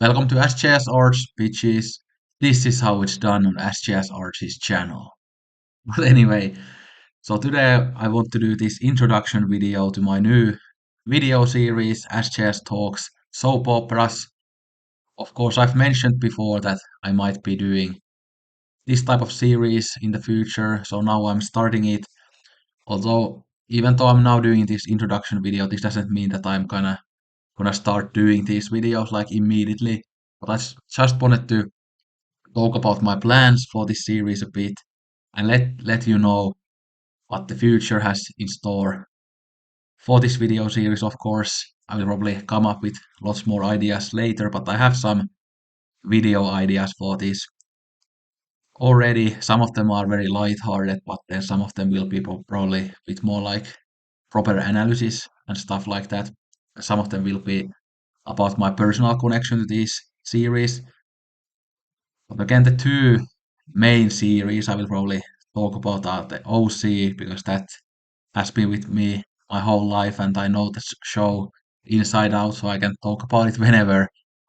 Welcome to SJS Arts, bitches. This is how it's done on SJS Arts' channel. But anyway, so today I want to do this introduction video to my new video series, SJS Talks Soap Operas. Of course, I've mentioned before that I might be doing this type of series in the future, so now I'm starting it. Although, even though I'm now doing this introduction video, this doesn't mean that I'm gonna start doing these videos like immediately. But just wanted to talk about my plans for this series a bit and let you know what the future has in store for this video series. Of course, I will probably come up with lots more ideas later, but I have some video ideas for this already. Some of them are very light-hearted, but then some of them will be probably a bit more like proper analysis and stuff like that. Some of them will be about my personal connection to this series. But again, the two main series I will probably talk about are the OC, because that has been with me my whole life and I know the show inside out, so I can talk about it whenever,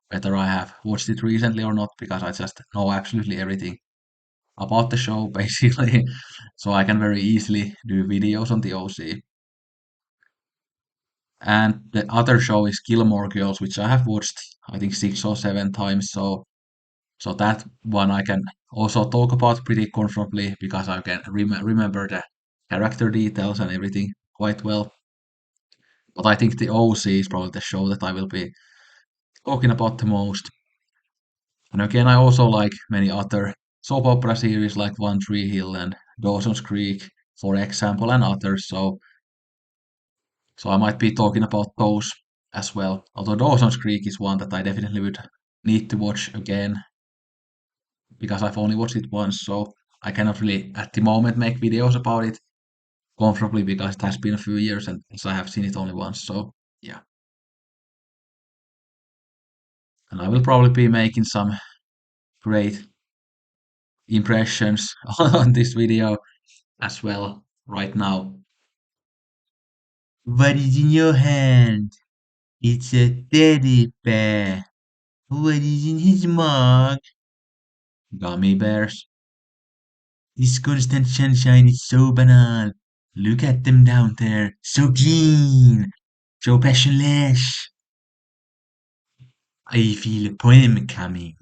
whether I have watched it recently or not, because I just know absolutely everything about the show basically. So I can very easily do videos on the OC. And the other show is Gilmore Girls, which I have watched I think 6 or 7 times. So that one I can also talk about pretty comfortably because I can remember the character details and everything quite well. But I think the OC is probably the show that I will be talking about the most. And again, I also like many other soap opera series like One Tree Hill and Dawson's Creek, for example, and others. So I might be talking about those as well. Although Dawson's Creek is one that I definitely would need to watch again because I've only watched it once, so I cannot really at the moment make videos about it comfortably because it has been a few years and I have seen it only once. So yeah, and I will probably be making some great impressions on this video as well right now. What is in your hand? It's a teddy bear. What is in his mug? Gummy bears. This constant sunshine is so banal. Look at them down there, so keen, so passionless. I feel a poem coming.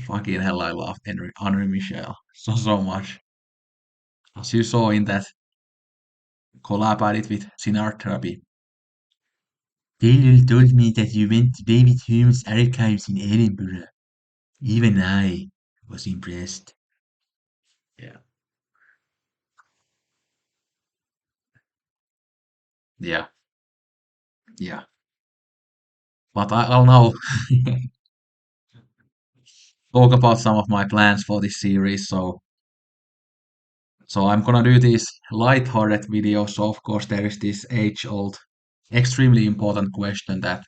Fucking hell, I love Henry Michel so much. As you saw in that collab I did with Sinar Therapy. Taylor told me that you went to David Hume's archives in Edinburgh. Even I was impressed. Yeah. Yeah, yeah. But I'll now talk about some of my plans for this series. So I'm gonna do these light-hearted videos. So of course there is this age-old, extremely important question that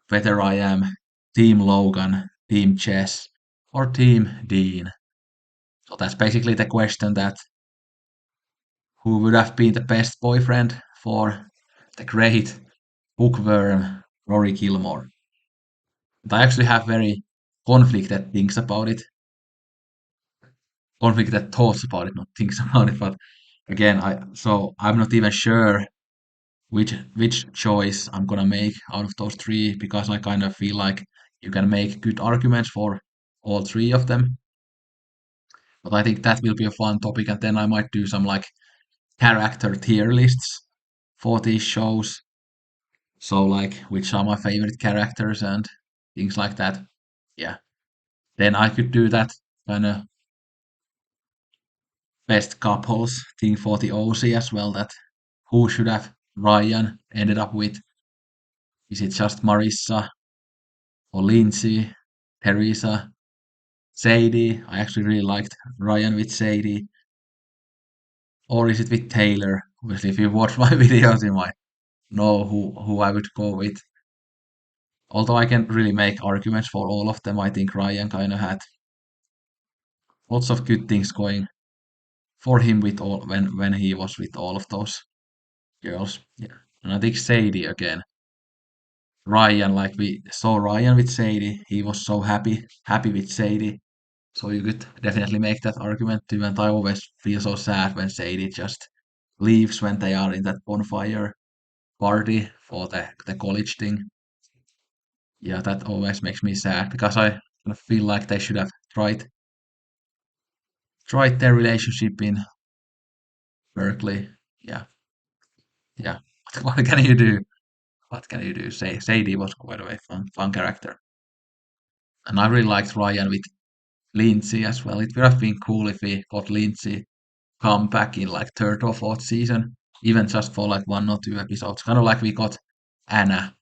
whether I am Team Logan, Team Chess, or Team Dean. So that's basically the question that who would have been the best boyfriend for the great bookworm Rory Gilmore. And I actually have very conflicted things about it, conflicted thoughts about it, not things about it. But again, I'm not even sure which choice I'm gonna make out of those three because I kind of feel like you can make good arguments for all three of them. But I think that will be a fun topic, and then I might do some like character tier lists for these shows. So like which are my favorite characters and things like that. Yeah. Then I could do that kind of best couples thing for the OC as well. That who should have Ryan ended up with? Is it just Marissa or Lindsay, Teresa, Sadie? I actually really liked Ryan with Sadie. Or is it with Taylor? Obviously, if you watch my videos, you might know who I would go with. Although I can really make arguments for all of them, I think Ryan kind of had lots of good things going for him with all when he was with all of those girls. Yeah, and I think Sadie again. Ryan, like we saw Ryan with Sadie, he was so happy with Sadie. So you could definitely make that argument too. And I always feel so sad when Sadie just leaves when they are in that bonfire party for the college thing. Yeah, that always makes me sad because I kind of feel like they should have tried their relationship in Berkeley. Yeah, yeah. What can you do? What can you do? Sadie was quite a fun character. And I really liked Ryan with Lindsay as well. It would have been cool if we got Lindsay come back in like third or fourth season, even just for like 1 or 2 episodes. Kind of like we got Anna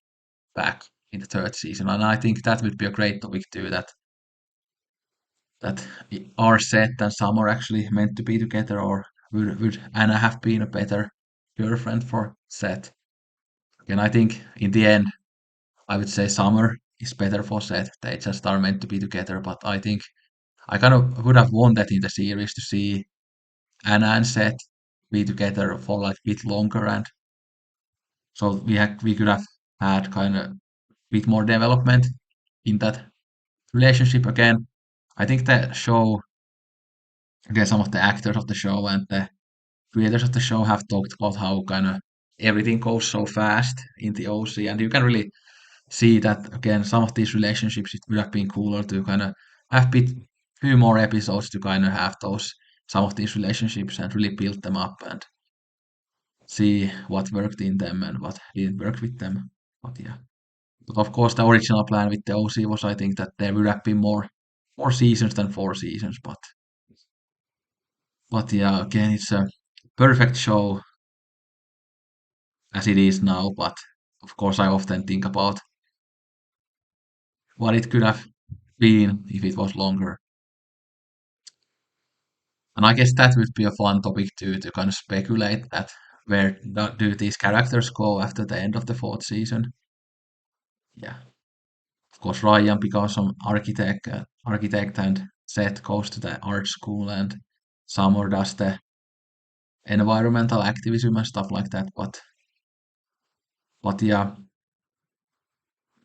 back in the third season. And I think that would be a great topic too, that are Seth and Sam are actually meant to be together, or would Anna have been a better girlfriend for Seth? And I think in the end, I would say Summer is better for Seth. They just are meant to be together. But I think I kind of would have wanted in the series to see Anna and Seth be together for like a bit longer, and so we could have had kind of bit more development in that relationship again. I think the show, again, some of the actors of the show and the creators of the show have talked about how kind of everything goes so fast in the OC, and you can really see that again. Some of these relationships, it would have been cooler to kind of have bit few more episodes to kind of have those some of these relationships and really build them up and see what worked in them and what didn't work with them. But yeah, but of course, the original plan with the OC was, I think, that there would have been more seasons than 4 seasons. But yeah, again, it's a perfect show as it is now. But of course, I often think about what it could have been if it was longer. And I guess that would be a fun topic to kind of speculate that where do these characters go after the end of the fourth season? Yeah, of course, Ryan becomes an architect, and Seth goes to the art school, and Summer does the environmental activism and stuff like that. But yeah,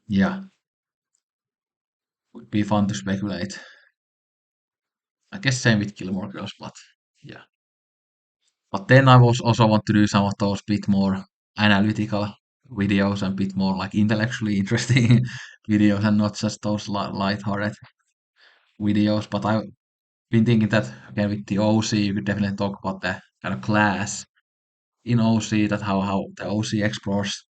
yeah, would be fun to speculate. I guess same with Gilmore Girls, but yeah. But then I was also want to do some of those bit more analytical videos and bit more like intellectually interesting videos and not just those light-hearted videos. But I've been thinking that again with the OC, you could definitely talk about the kind of class in OC, that how the OC explores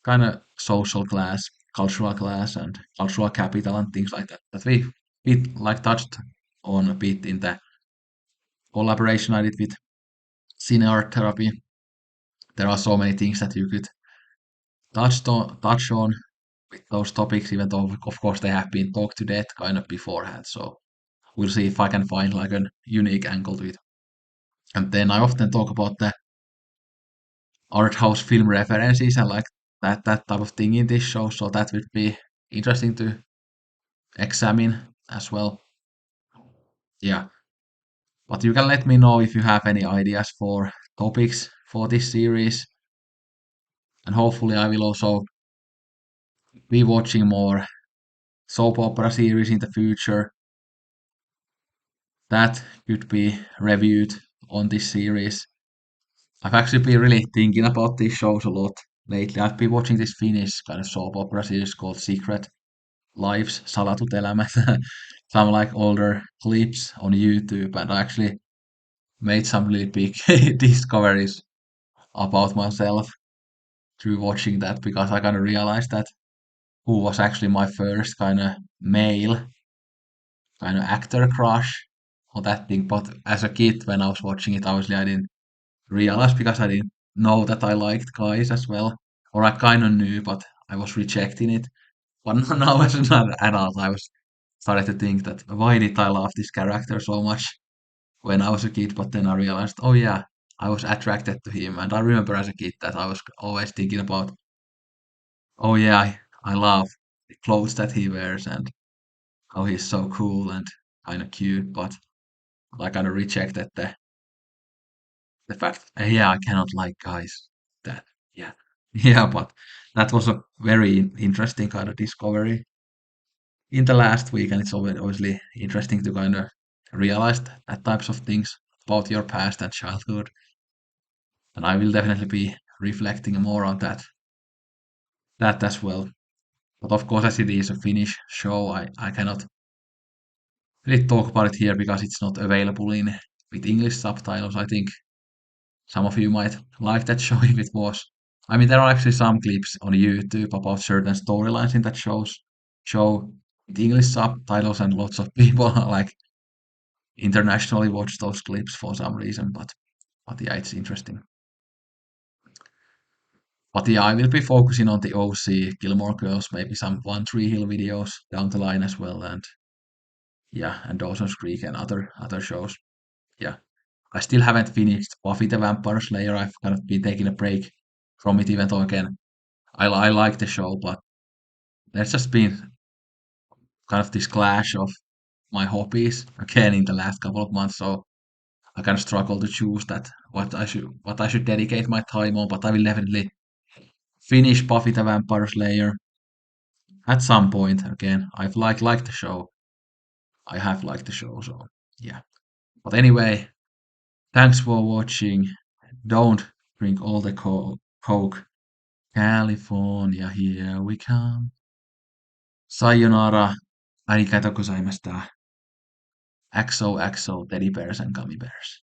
kind of social class, and cultural capital and things like that. That we like touched on a bit in the collaboration I did with Cine Art Therapy. There are so many things that you could touch on with those topics, even though of course they have been talked to death kind of beforehand. So we'll see if I can find like a unique angle to it. And then I often talk about the art house film references and like that type of thing in this show. So that would be interesting to examine as well. Yeah. But you can let me know if you have any ideas for topics for this series. And hopefully I will also be watching more soap opera series in the future that could be reviewed on this series. I've actually been really thinking about these shows a lot lately. I've been watching this Finnish kind of soap opera series called Secret Lives, Salatut Elämät. Some like older clips on YouTube, and I actually made some really big discoveries about myself through watching that, because I kind of realized that who was actually my first kind of male kind of actor crush or that thing. But as a kid, when I was watching it, obviously I didn't realize, because I didn't know that I liked guys as well, or I kind of knew, but I was rejecting it. But now as an adult, I was started to think that why did I love this character so much when I was a kid? But then I realized, oh yeah, I was attracted to him, and I remember as a kid that I was always thinking about, oh yeah, I love the clothes that he wears and how he's so cool and kind of cute, but I kind of rejected the fact, yeah, I cannot like guys. That, yeah, yeah, but that was a very interesting kind of discovery in the last week, and it's obviously interesting to kind of realize that types of things about your past and childhood. And I will definitely be reflecting more on that as well. But of course, as it is a Finnish show, I cannot really talk about it here because it's not available in with English subtitles. I think some of you might like that show if it was. I mean, there are actually some clips on YouTube about certain storylines in that show with English subtitles, and lots of people like internationally watch those clips for some reason. But yeah, it's interesting. But yeah, I will be focusing on the OC, Gilmore Girls, maybe some One Tree Hill videos down the line as well, and yeah, and Dawson's Creek and other shows. Yeah, I still haven't finished Buffy the Vampire Slayer. I've kind of been taking a break from it, even though again I like the show, but there's just been kind of this clash of my hobbies again in the last couple of months. So I kind of struggle to choose that what I should dedicate my time on. But I will definitely finish Buffy the Vampire Slayer at some point. Again, I've liked the show. I have liked the show, so yeah. But anyway, thanks for watching. Don't drink all the coke. California, here we come. Sayonara. Arigato gozaimashita. XOXO teddy bears and gummy bears.